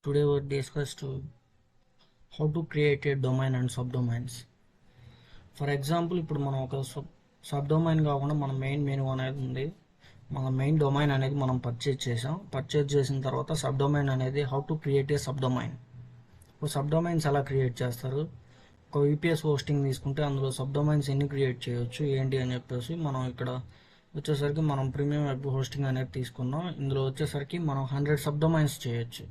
Today we'll discuss how to create a domain and subdomains. For example, ఇప్పుడు మనం ఒక sub domain కాకుండా మన మెయిన్ మెనూ అనేది ఉంది. మన మెయిన్ డొమైన్ అనేది మనం పర్చేజ్ చేసాం. పర్చేజ్ చేసిన తర్వాత సబ్ డొమైన్ అనేది how to create a sub domain. ఇప్పుడు సబ్ డొమైన్స్ ఎలా క్రియేట్ చేస్తారు? ఒక విపిఎస్ హోస్టింగ్ తీసుకుంటే అందులో సబ్ డొమైన్స్ ఎన్ని క్రియేట్ చేయొచ్చు ఏంటి అని చెప్పేసి మనం ఇక్కడ వచ్చేసరికి మనం ప్రీమియం వెబ్ హోస్టింగ్ అనేది తీసుకున్నాం. ఇందులో వచ్చేసరికి మనం 100 సబ్ డొమైన్స్ చేయొచ్చు.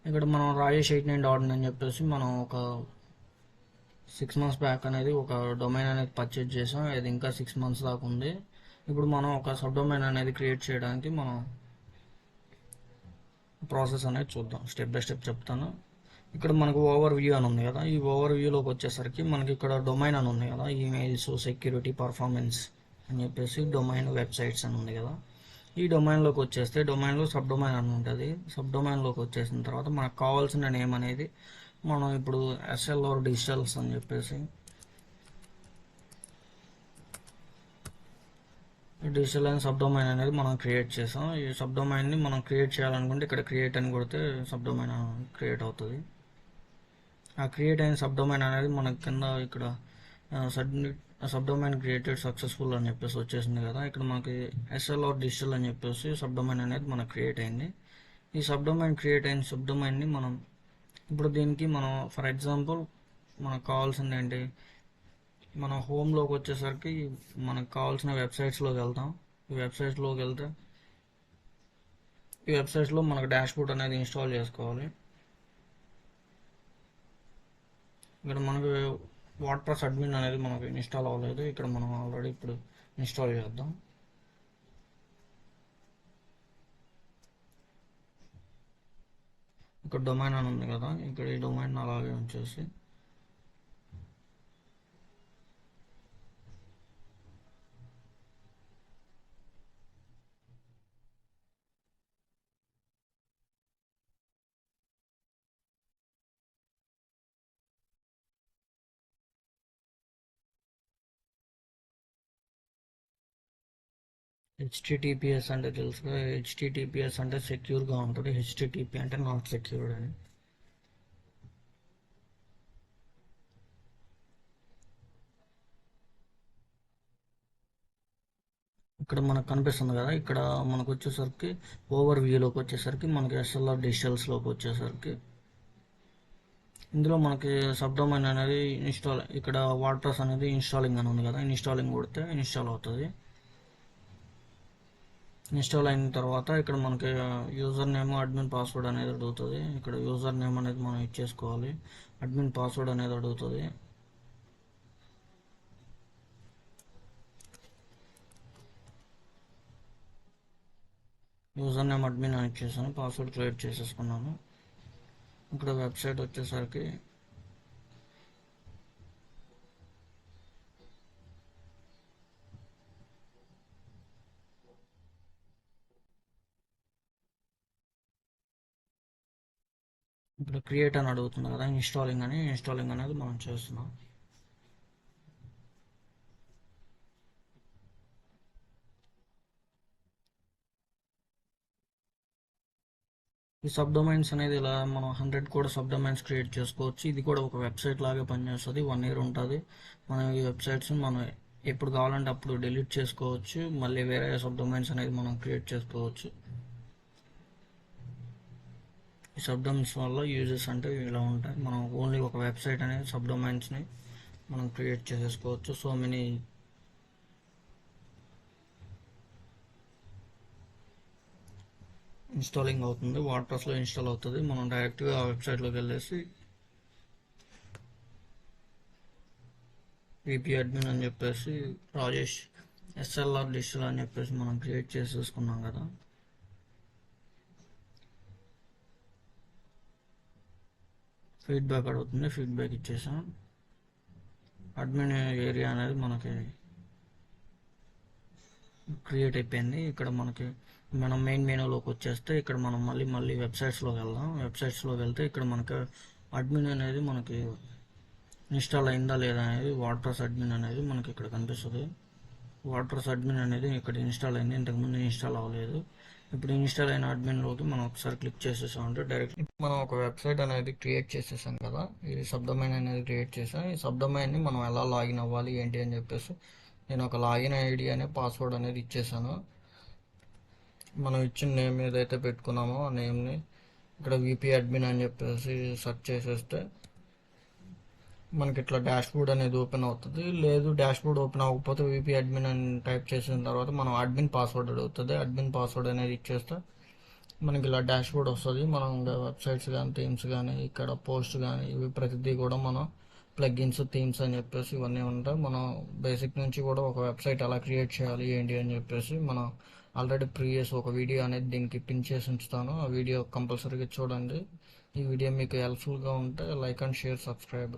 ఇక్కడ మనం రాజేష్ 89.in అని చెప్పేసి మనం ఒక 6 months బ్యాక్ అనేది ఒక డొమైన్ అనేది పర్చేజ్ చేసాం. ఇది ఇంకా 6 months దాకా ఉంది. ఇప్పుడు మనం ఒక సబ్ డొమైన్ అనేది క్రియేట్ చేయడానికి మనం ప్రాసెస్ అనేది చూద్దాం. స్టెప్ బై స్టెప్ చెప్తాను. ఇక్కడ మనకు ఓవర్ వ్యూ అని ఉంది కదా, ఈ ఓవర్ వ్యూలోకి వచ్చేసరికి మనకి ఇక్కడ డొమైన్ అని ఉంది కదా, ఈమెయిల్స్, సెక్యూరిటీ, పర్ఫార్మెన్స్ అని చెప్పేసి డొమైన్, వెబ్సైట్స్ అని ఉంది కదా. ఈ డొమైన్లోకి వచ్చేస్తే డొమైన్లో సబ్ డొమైన్ అని ఉంటుంది. సబ్ డొమైన్లోకి వచ్చేసిన తర్వాత మనకు కావాల్సిన నేమ్ అనేది మనం ఇప్పుడు ఎస్ఎల్ ఆర్ డిజిటల్స్ అని చెప్పేసి డిజిటల్ అని సబ్ డొమైన్ అనేది మనం క్రియేట్ చేసాం. ఈ సబ్ డొమైన్ని మనం క్రియేట్ చేయాలనుకుంటే ఇక్కడ క్రియేట్ అని కొడితే సబ్ డొమైన్ క్రియేట్ అవుతుంది. ఆ క్రియేట్ అయిన సబ్ డొమైన్ అనేది మనకి కింద ఇక్కడ సబ్ డొమైన్ క్రియేటెడ్ సక్సెస్ఫుల్ అని చెప్పేసి వచ్చేసింది కదా. ఇక్కడ మనకి ఎస్ఎల్ ఆర్ డిజిటల్ అని చెప్పేసి సబ్ డొమైన్ అనేది మనకు క్రియేట్ అయింది. ఈ సబ్ డొమైన్ క్రియేట్ అయిన సబ్ డొమైన్ని మనం ఇప్పుడు దీనికి మనం ఫర్ ఎగ్జాంపుల్ మనకు కావాల్సింది ఏంటి, మన హోమ్లోకి వచ్చేసరికి మనకు కావాల్సిన వెబ్సైట్స్లోకి వెళ్తాం. ఈ వెబ్సైట్స్లోకి వెళ్తే ఈ వెబ్సైట్స్లో మనకు డాష్ బోర్డ్ అనేది ఇన్స్టాల్ చేసుకోవాలి. ఇక్కడ మనకు WordPress అడ్మిన్ అనేది మనకు ఇన్స్టాల్ అవ్వలేదు. ఇక్కడ మనం ఆల్రెడీ ఇప్పుడు ఇన్స్టాల్ చేద్దాం. ఇక్కడ డొమైన్ అని ఉంది కదా, ఇక్కడ ఈ డొమైన్ అలాగే ఉంచేసి HTTPS అంటే తెలుసు కదా, HTTPS అంటే సెక్యూర్గా ఉంటుంది, HTTP అంటే నాట్ సెక్యూర్డ్ అని. ఇక్కడ మనకు కనిపిస్తుంది కదా, ఇక్కడ మనకు వచ్చేసరికి ఓవర్ వ్యూలోకి వచ్చేసరికి మనకి ఎస్ఎల్ఆర్ డిజిటల్స్లోకి వచ్చేసరికి ఇందులో మనకి సబ్ డొమైన్ అనేది ఇన్స్టాల్, ఇక్కడ వర్డ్ప్రెస్ అనేది ఇన్స్టాలింగ్ అని ఉంది కదా, ఇన్స్టాలింగ్ కొడితే ఇన్స్టాల్ అవుతుంది. ఇన్స్టాల్ అయిన తర్వాత ఇక్కడ మనకి యూజర్ నేమ్, అడ్మిన్ పాస్వర్డ్ అనేది అడుగుతుంది. ఇక్కడ యూజర్ నేమ్ అనేది మనం ఇచ్చేసుకోవాలి, అడ్మిన్ పాస్వర్డ్ అనేది అడుగుతుంది. యూజర్ నేమ్ అడ్మిన్ అని ఇచ్చేసాను, పాస్వర్డ్ క్రియేట్ చేసేసుకున్నాను. ఇక్కడ వెబ్సైట్ వచ్చేసరికి ఇక్కడ క్రియేట్ అని అడుగుతుంది కదా, ఇన్స్టాలింగ్ అనేది మనం చేస్తున్నాం. ఈ సబ్ డొమైన్స్ అనేది ఇలా మనం 100 కూడా సబ్ డొమైన్స్ క్రియేట్ చేసుకోవచ్చు. ఇది కూడా ఒక వెబ్సైట్ లాగే పనిచేస్తుంది. 1 year ఉంటుంది. మనం ఈ వెబ్సైట్స్ మనం ఎప్పుడు కావాలంటే అప్పుడు డిలీట్ చేసుకోవచ్చు. మళ్ళీ వేరే సబ్ డొమైన్స్ అనేది మనం క్రియేట్ చేసుకోవచ్చు. ఈ సబ్ డొమైన్స్ వల్ల యూజెస్ అంటే ఇలా ఉంటాయి. మనం ఓన్లీ ఒక వెబ్సైట్ అనేది సబ్ డొమైన్స్ని మనం క్రియేట్ చేసేసుకోవచ్చు. సో మెనీ ఇన్స్టాలింగ్ అవుతుంది, వర్డ్ప్రెస్లో ఇన్స్టాల్ అవుతుంది. మనం డైరెక్ట్గా ఆ వెబ్సైట్లోకి వెళ్ళేసి విపి అడ్మిన్ అని చెప్పేసి రాజేష్ ఎస్ఎల్ఆర్ డిజిటల్ అని చెప్పేసి మనం క్రియేట్ చేసేసుకున్నాం కదా. ఫీడ్బ్యాక్ అడుగుతుంది, ఫీడ్బ్యాక్ ఇచ్చేసాం. అడ్మిన్ ఏరియా అనేది మనకి క్రియేట్ అయిపోయింది. ఇక్కడ మనకి మనం మెయిన్ మెనూలోకి వచ్చేస్తే ఇక్కడ మనం మళ్ళీ వెబ్సైట్స్లోకి వెళ్దాం. వెబ్సైట్స్లోకి వెళ్తే ఇక్కడ మనకి అడ్మిన్ అనేది మనకి ఇన్స్టాల్ అయిందా లేదా అనేది వర్డ్ప్రెస్ అడ్మిన్ అనేది మనకి ఇక్కడ కనిపిస్తుంది. వర్డ్ప్రెస్ అడ్మిన్ అనేది ఇక్కడ ఇన్స్టాల్ అయింది, ఇంతకుముందు ఇన్స్టాల్ అవ్వలేదు. ఇప్పుడు ఇన్స్టాల్ అయిన అడ్మిన్లోకి మనం ఒకసారి క్లిక్ చేసేసామంటే డైరెక్ట్ మనం ఒక వెబ్సైట్ అనేది క్రియేట్ చేసేసాం కదా, ఈ సబ్ డొమైన్ అనేది క్రియేట్ చేసాం. ఈ సబ్ డొమైన్ని మనం ఎలా లాగిన్ అవ్వాలి ఏంటి అని చెప్పేసి నేను ఒక లాగిన్ ఐడి అనే పాస్వర్డ్ అనేది ఇచ్చేసాను. మనం ఇచ్చిన నేమ్ ఏదైతే పెట్టుకున్నామో ఆ నేమ్ని ఇక్కడ విపి అడ్మిన్ అని చెప్పేసి సెర్చ్ చేసేస్తే మనకి ఇట్లా డాష్ బోర్డ్ అనేది ఓపెన్ అవుతుంది. లేదు డాష్ బోర్డ్ ఓపెన్ అవ్వకపోతే విపి అడ్మిన్ అని టైప్ చేసిన తర్వాత మనం అడ్మిన్ పాస్వర్డ్ అడుగుతుంది. అడ్మిన్ పాస్వర్డ్ అనేది ఇచ్చేస్తే మనకి ఇలా డాష్ బోర్డ్ వస్తుంది. మనం వెబ్సైట్స్ కానీ థీమ్స్ కానీ ఇక్కడ పోస్ట్ కానీ ఇవి ప్రతిదీ కూడా మనం ప్లగ్ఇన్స్ థీమ్స్ అని చెప్పేసి ఇవన్నీ ఉంటాయి. మనం బేసిక్ నుంచి కూడా ఒక వెబ్సైట్ ఎలా క్రియేట్ చేయాలి ఏంటి అని చెప్పేసి మనం ఆల్రెడీ ప్రీవియస్ ఒక వీడియో అనేది దీనికి పిన్ చేసి ఉంచుతాను. ఆ వీడియో కంపల్సరీగా చూడండి. ఈ వీడియో మీకు హెల్ప్ఫుల్గా ఉంటే లైక్ అండ్ షేర్, సబ్స్క్రైబ్.